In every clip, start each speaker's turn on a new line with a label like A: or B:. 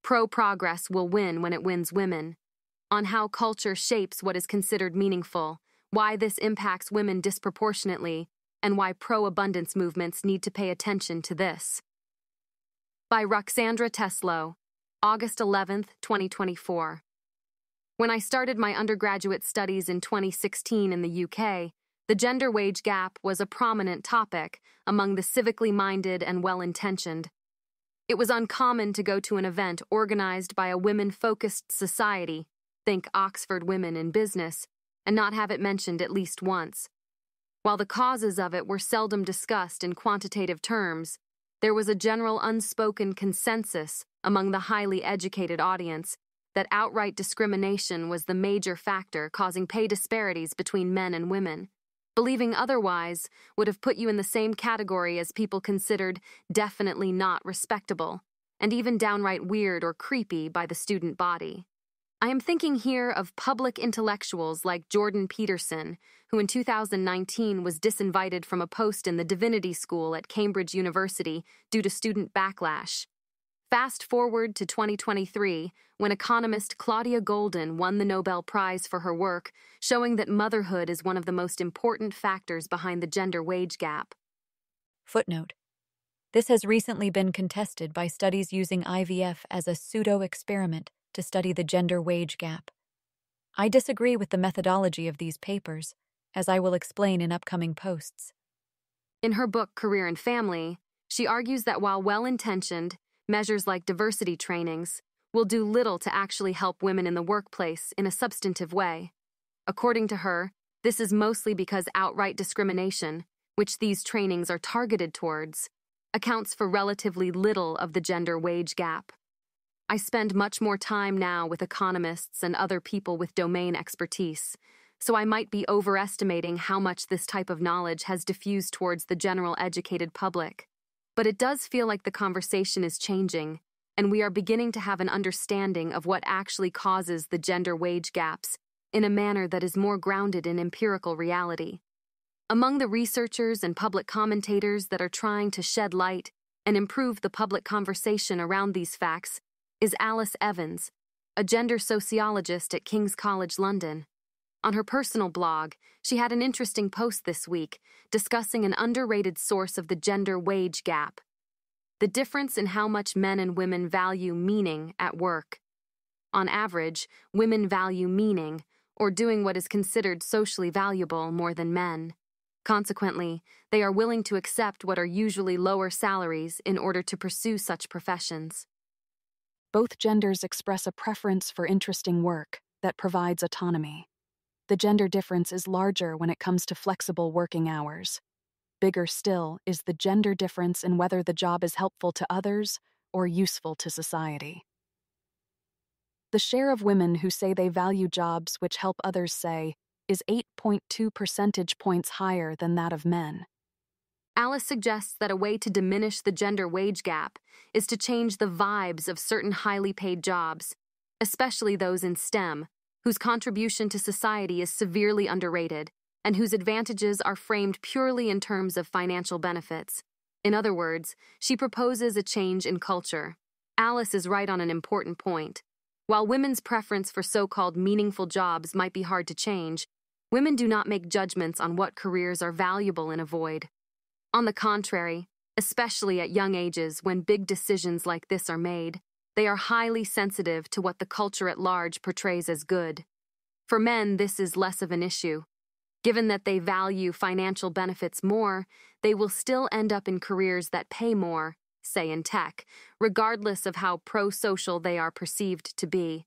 A: Pro-progress will win when it wins women, on how culture shapes what is considered meaningful, why this impacts women disproportionately, and why pro-abundance movements need to pay attention to this. By Roxandra Teslow, August 11, 2024. When I started my undergraduate studies in 2016 in the UK, the gender wage gap was a prominent topic among the civically minded and well-intentioned. It was uncommon to go to an event organized by a women-focused society, think Oxford Women in Business, and not have it mentioned at least once. While the causes of it were seldom discussed in quantitative terms, there was a general unspoken consensus among the highly educated audience that outright discrimination was the major factor causing pay disparities between men and women. Believing otherwise would have put you in the same category as people considered definitely not respectable, and even downright weird or creepy by the student body. I am thinking here of public intellectuals like Jordan Peterson, who in 2019 was disinvited from a post in the Divinity School at Cambridge University due to student backlash. Fast forward to 2023, when economist Claudia Goldin won the Nobel Prize for her work, showing that motherhood is one of the most important factors behind the gender wage gap.
B: Footnote. This has recently been contested by studies using IVF as a pseudo-experiment to study the gender wage gap. I disagree with the methodology of these papers, as I will explain in upcoming posts.
A: In her book Career and Family, she argues that while well-intentioned, measures like diversity trainings will do little to actually help women in the workplace in a substantive way. According to her, this is mostly because outright discrimination, which these trainings are targeted towards, accounts for relatively little of the gender wage gap. I spend much more time now with economists and other people with domain expertise, so I might be overestimating how much this type of knowledge has diffused towards the general educated public. But it does feel like the conversation is changing, and we are beginning to have an understanding of what actually causes the gender wage gaps in a manner that is more grounded in empirical reality. Among the researchers and public commentators that are trying to shed light and improve the public conversation around these facts is Alice Evans, a gender sociologist at King's College London. On her personal blog, she had an interesting post this week discussing an underrated source of the gender wage gap: the difference in how much men and women value meaning at work. On average, women value meaning, or doing what is considered socially valuable, more than men. Consequently, they are willing to accept what are usually lower salaries in order to pursue such professions.
C: Both genders express a preference for interesting work that provides autonomy. The gender difference is larger when it comes to flexible working hours. Bigger still is the gender difference in whether the job is helpful to others or useful to society. The share of women who say they value jobs which help others is 8.2 percentage points higher than that of men.
A: Alice suggests that a way to diminish the gender wage gap is to change the vibes of certain highly paid jobs, especially those in STEM, whose contribution to society is severely underrated and whose advantages are framed purely in terms of financial benefits. In other words, she proposes a change in culture. Alice is right on an important point. While women's preference for so-called meaningful jobs might be hard to change, women do not make judgments on what careers are valuable and avoid. On the contrary, especially at young ages when big decisions like this are made, they are highly sensitive to what the culture at large portrays as good. For men, this is less of an issue. Given that they value financial benefits more, they will still end up in careers that pay more, say in tech, regardless of how pro-social they are perceived to be.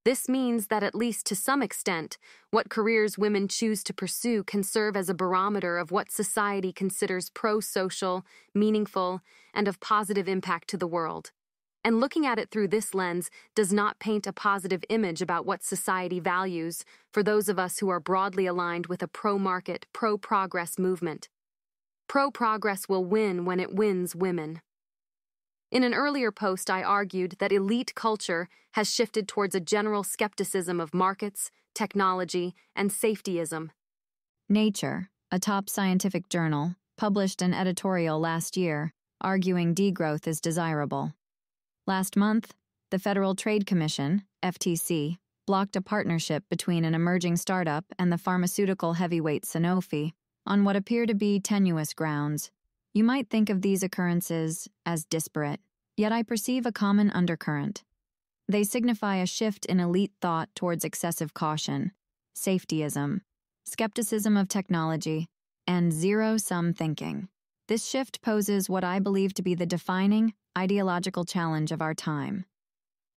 A: This means that at least to some extent, what careers women choose to pursue can serve as a barometer of what society considers pro-social, meaningful, and of positive impact to the world. And looking at it through this lens does not paint a positive image about what society values for those of us who are broadly aligned with a pro-market, pro-progress movement. Pro-progress will win when it wins women. In an earlier post, I argued that elite culture has shifted towards a general skepticism of markets, technology, and safetyism.
D: Nature, a top scientific journal, published an editorial last year arguing degrowth is desirable. Last month, The Federal Trade Commission, FTC, blocked a partnership between an emerging startup and the pharmaceutical heavyweight Sanofi on what appear to be tenuous grounds. You might think of these occurrences as disparate, yet I perceive a common undercurrent. They signify a shift in elite thought towards excessive caution, safetyism, skepticism of technology, and zero-sum thinking. This shift poses what I believe to be the defining, ideological challenge of our time.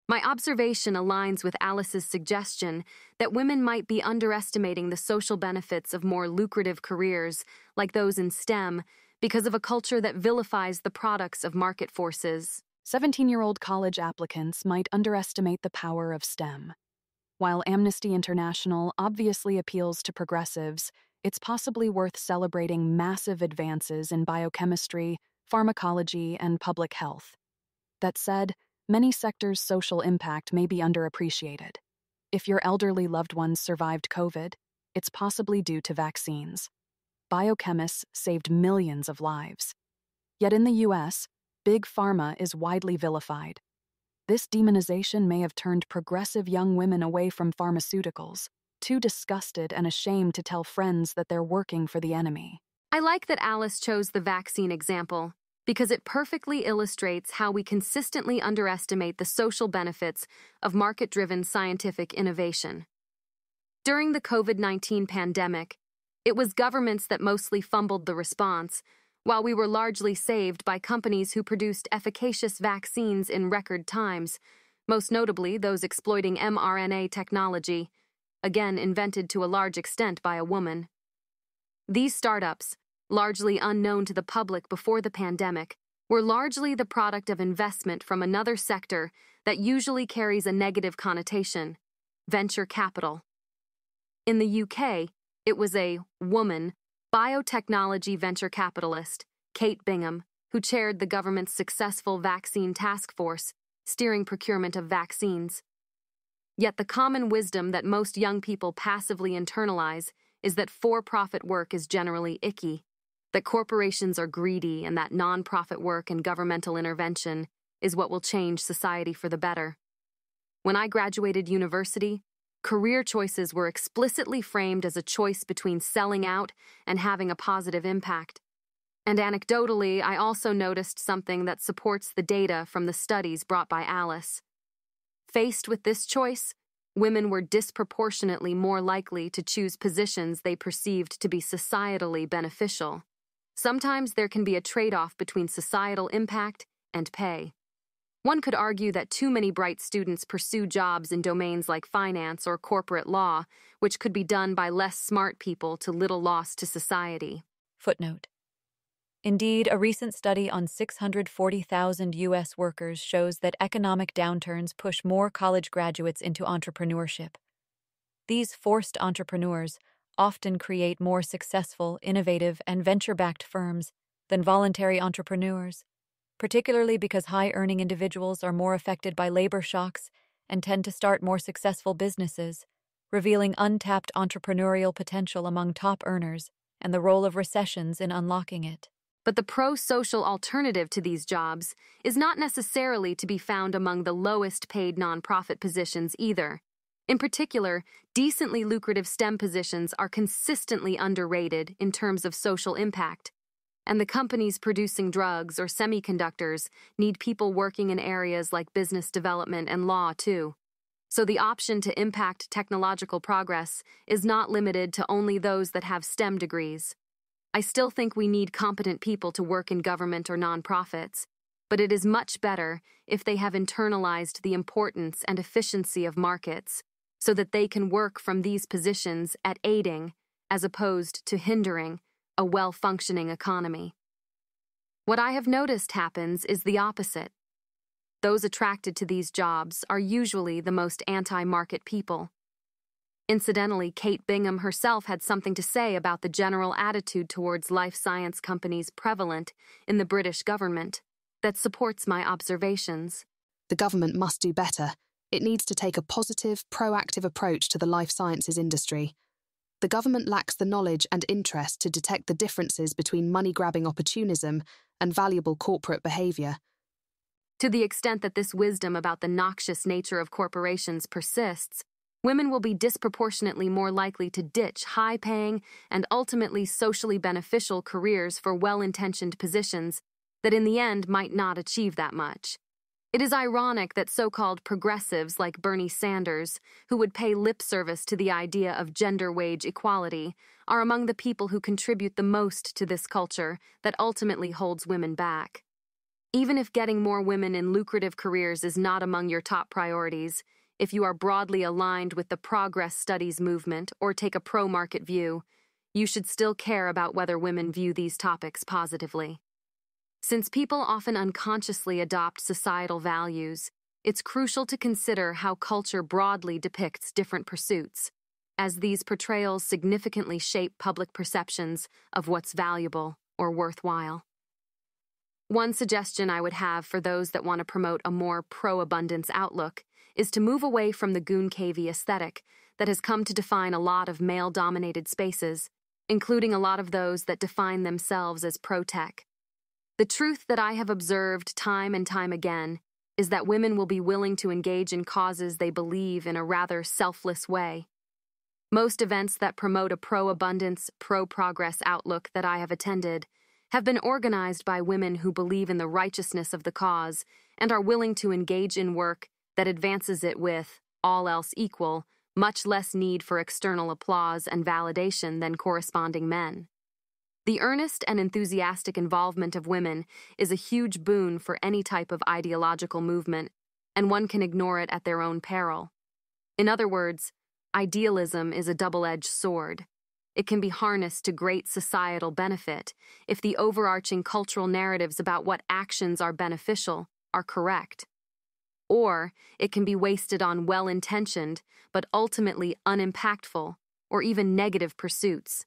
A: My observation aligns with Alice's suggestion that women might be underestimating the social benefits of more lucrative careers, like those in STEM, because of a culture that vilifies the products of market forces.
C: 17-year-old college applicants might underestimate the power of STEM. While Amnesty International obviously appeals to progressives, it's possibly worth celebrating massive advances in biochemistry, pharmacology, and public health. That said, many sectors' social impact may be underappreciated. If your elderly loved ones survived COVID, it's possibly due to vaccines. Biochemists saved millions of lives. Yet in the US, Big Pharma is widely vilified. This demonization may have turned progressive young women away from pharmaceuticals, too disgusted and ashamed to tell friends that they're working for the enemy.
A: I like that Alice chose the vaccine example, because it perfectly illustrates how we consistently underestimate the social benefits of market-driven scientific innovation. During the COVID-19 pandemic, it was governments that mostly fumbled the response, while we were largely saved by companies who produced efficacious vaccines in record times, most notably those exploiting mRNA technology, again invented to a large extent by a woman. These startups, largely unknown to the public before the pandemic, were largely the product of investment from another sector that usually carries a negative connotation: venture capital. In the UK, it was a woman, biotechnology venture capitalist, Kate Bingham, who chaired the government's successful vaccine task force, steering procurement of vaccines. Yet the common wisdom that most young people passively internalize is that for-profit work is generally icky, that corporations are greedy, and that non-profit work and governmental intervention is what will change society for the better. When I graduated university, career choices were explicitly framed as a choice between selling out and having a positive impact. And anecdotally, I also noticed something that supports the data from the studies brought by Alice. Faced with this choice, women were disproportionately more likely to choose positions they perceived to be societally beneficial. Sometimes there can be a trade-off between societal impact and pay. One could argue that too many bright students pursue jobs in domains like finance or corporate law, which could be done by less smart people to little loss to society.
B: Footnote. Indeed, a recent study on 640,000 U.S. workers shows that economic downturns push more college graduates into entrepreneurship. These forced entrepreneurs often create more successful, innovative, and venture-backed firms than voluntary entrepreneurs, particularly because high-earning individuals are more affected by labor shocks and tend to start more successful businesses, revealing untapped entrepreneurial potential among top earners and the role of recessions in unlocking it.
A: But the pro-social alternative to these jobs is not necessarily to be found among the lowest-paid nonprofit positions either. In particular, decently lucrative STEM positions are consistently underrated in terms of social impact. And the companies producing drugs or semiconductors need people working in areas like business development and law, too. So the option to impact technological progress is not limited to only those that have STEM degrees. I still think we need competent people to work in government or nonprofits, but it is much better if they have internalized the importance and efficiency of markets so that they can work from these positions at aiding, as opposed to hindering, a well-functioning economy. What I have noticed happens is the opposite. Those attracted to these jobs are usually the most anti-market people. Incidentally, Kate Bingham herself had something to say about the general attitude towards life science companies prevalent in the British government that supports my observations.
E: The government must do better. It needs to take a positive, proactive approach to the life sciences industry. The government lacks the knowledge and interest to detect the differences between money-grabbing opportunism and valuable corporate behaviour.
A: To the extent that this wisdom about the noxious nature of corporations persists, women will be disproportionately more likely to ditch high-paying and ultimately socially beneficial careers for well-intentioned positions that in the end might not achieve that much. It is ironic that so-called progressives like Bernie Sanders, who would pay lip service to the idea of gender wage equality, are among the people who contribute the most to this culture that ultimately holds women back. Even if getting more women in lucrative careers is not among your top priorities, if you are broadly aligned with the progress studies movement or take a pro-market view, you should still care about whether women view these topics positively. Since people often unconsciously adopt societal values, it's crucial to consider how culture broadly depicts different pursuits, as these portrayals significantly shape public perceptions of what's valuable or worthwhile. One suggestion I would have for those that want to promote a more pro-abundance outlook is to move away from the goon cavey aesthetic that has come to define a lot of male-dominated spaces, including a lot of those that define themselves as pro-tech. The truth that I have observed time and time again is that women will be willing to engage in causes they believe in a rather selfless way. Most events that promote a pro-abundance, pro-progress outlook that I have attended have been organized by women who believe in the righteousness of the cause and are willing to engage in work that advances it with, all else equal, much less need for external applause and validation than corresponding men. The earnest and enthusiastic involvement of women is a huge boon for any type of ideological movement, and one can ignore it at their own peril. In other words, idealism is a double-edged sword. It can be harnessed to great societal benefit if the overarching cultural narratives about what actions are beneficial are correct. Or it can be wasted on well-intentioned but ultimately unimpactful or even negative pursuits.